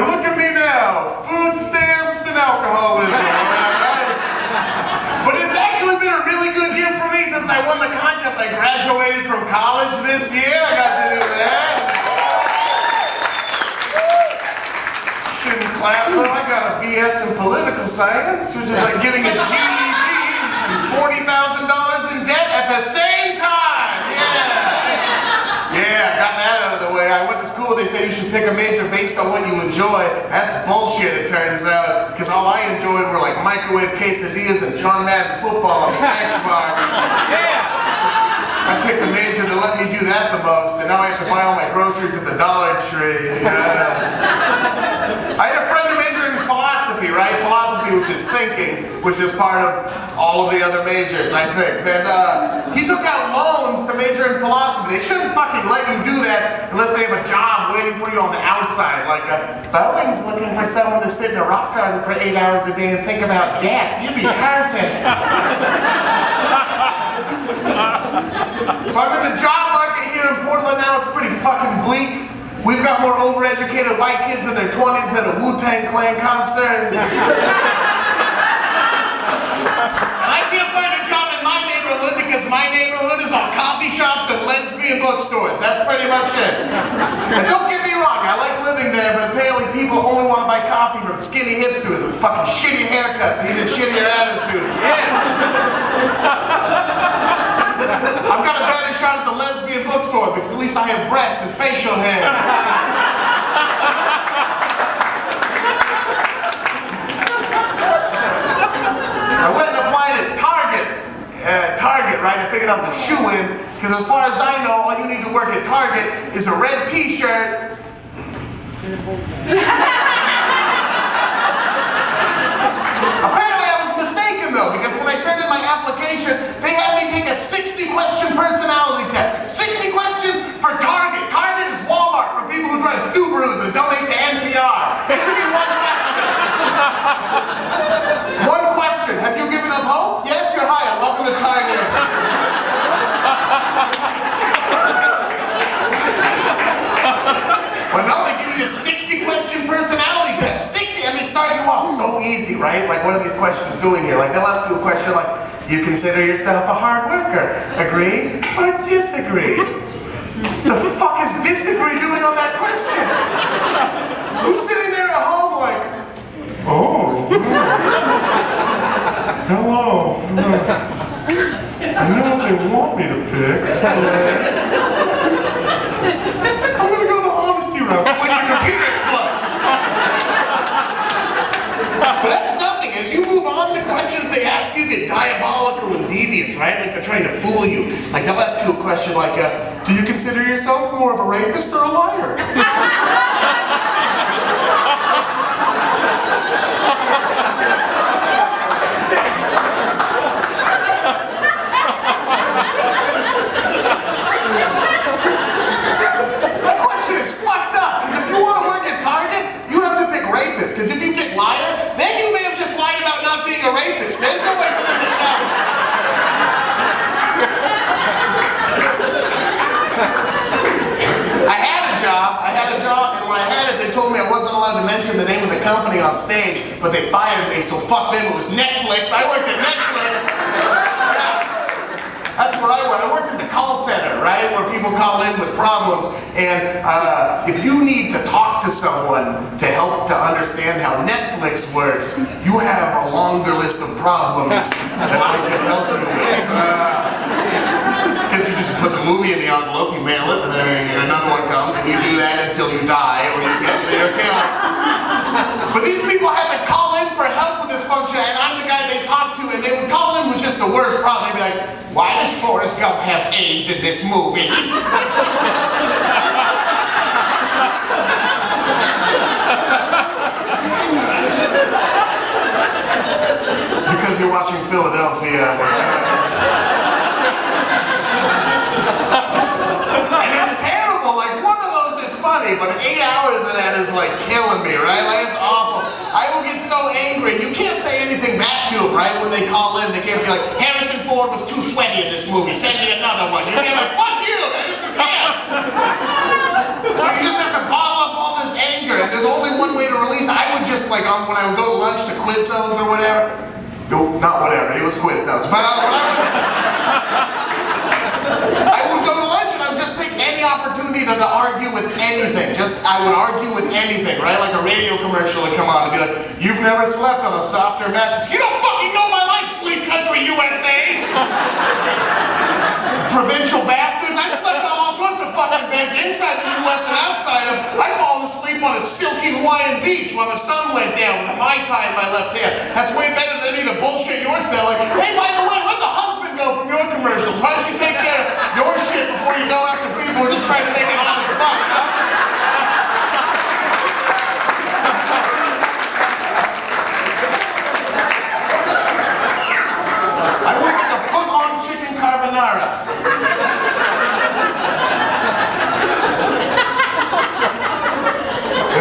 And look at me now, food stamps and alcoholism, right? But it's actually been a really good year for me since I won the contest. I graduated from college this year. I got to do that. Shouldn't clap though. I got a BS in political science, which is like getting a GED and $40,000 in debt at the same time. Yeah, got that out of the way. I went to school, they said you should pick a major based on what you enjoy. That's bullshit, it turns out, because all I enjoyed were like microwave quesadillas and John Madden football on the Xbox. I picked the major that let me do that the most, and now I have to buy all my groceries at the Dollar Tree. I had a friend who majored in philosophy, right? Philosophy, which is thinking, which is part of all of the other majors, I think. And he took out loans to major in philosophy. They shouldn't fucking let you do that unless they have a job waiting for you on the outside. Like, Boeing's looking for someone to sit in a rock garden for 8 hours a day and think about death. You'd be perfect. So I'm in the job market here in Portland now. It's pretty fucking bleak. We've got more overeducated white kids in their 20s than a Wu-Tang Clan concert. And I can't find a job in my neighborhood because my neighborhood is all coffee shops and lesbian bookstores. That's pretty much it. And don't get me wrong, I like living there, but apparently people only want to buy coffee from skinny hipsters with fucking shitty haircuts and even shittier attitudes. I've got a better shot at the lesbian bookstore because at least I have breasts and facial hair. I went and applied at Target, right? I figured I was a shoo-in because as far as I know, all you need to work at Target is a red t-shirt. Apparently I was mistaken though, because when I turned in my application, they had me take a 60-question personality test. 60 questions for Target. Target is Walmart for people who drive Subarus and donate to NPR. There should be one question. One question. Have you given up hope? Yes, you're hired. Welcome to Target. But no, they give you a 60-question personality test. 60, and they start you off so easy, right? Like, what are these questions doing here? Like, they'll ask you a question like, you consider yourself a hard worker. Agree or disagree? The fuck is disagree doing on that question? Who's sitting there at home like, oh, hello. I know what they want me to pick. I'm gonna go the honesty route. Like the computer explodes. But that's nothing. As you move on, the questions they ask you get diabolical and devious, right? Like they're trying to fool you. Like they'll ask you a question like, do you consider yourself more of a rapist or a liar? That question is fucked up, because if you want to work at Target, you have to pick rapist, because if you pick liar, then you may have just lied about not being a rapist. There's no way for them to tell. I had a job, and when I had it, they told me I wasn't allowed to mention the name of the company on stage, but they fired me, so fuck them, it was Netflix. I worked at Netflix. Yeah. That's where I worked. I worked at the call center, right, where people call in with problems, and if you need to talk to someone to help to understand how Netflix works, you have a longer list of problems that I can help you with. Because you just put the movie in the envelope, you mail it, and then another one comes, and you do that until you die, or you get to your account. But these people had to call in for help with this function, and I'm the guy they talked to, and they would call in with just the worst problem. They'd be like, why does Forrest Gump have AIDS in this movie? Because you're watching Philadelphia. And it's terrible, like one of those is funny, but 8 hours of that is like killing me, right? Like it's awful. I will get so angry, and you can't say anything back to them, right? When they call in, they can't be like, Harrison Ford was too sweaty in this movie, send me another one. You'd be like, fuck you, that is you can't. So you just have to bottle up all this anger, and there's only one way to release. I would just like when I would go to lunch to Quiznos or whatever. Not whatever, it was Quiznos. But I would go to lunch and I would just take any opportunity to argue with anything. I would argue with anything, right? Like a radio commercial would come on and be like, "You've never slept on a softer mattress." You don't fucking know my life, Sleep Country USA! Provincial bastards. I slept on all sorts of fucking beds inside the US and outside of. I've fallen asleep on a silky Hawaiian beach while the sun went down with a Mai Tai in my left hand. That's way better than any of the bullshit you're selling. Hey, by the way, where'd the husband go from your commercials? Why don't you take care of your shit before you go after people who are just trying to make an honest buck, huh? I will take a foot-long chicken carbonara.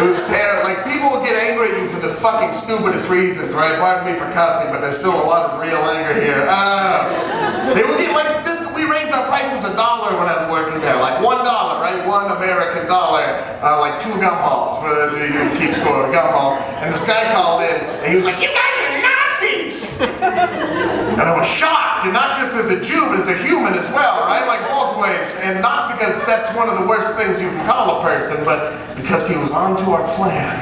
It was terrible. Like, people would get angry at you for the fucking stupidest reasons, right? Pardon me for cussing, but there's still a lot of real anger here. They would get like this. We raised our prices $1 when I was working there, like $1, right? $1 American dollar, like 2 gumballs. You keep score of gumballs. And this guy called in, and he was like, "You guys are Nazis!" And I was shocked, and not just as a Jew, but as a human as well, right? Like both ways. And not because that's one of the worst things you can call a person, but because he was on to our plan.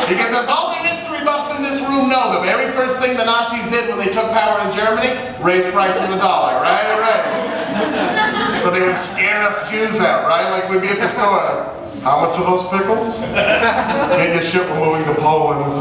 Because as all the history buffs in this room know, the very first thing the Nazis did when they took power in Germany, raise prices $1, right? So they would scare us Jews out, right? Like we'd be at the store. "How much are those pickles?" "Get your shit, we're moving to Poland."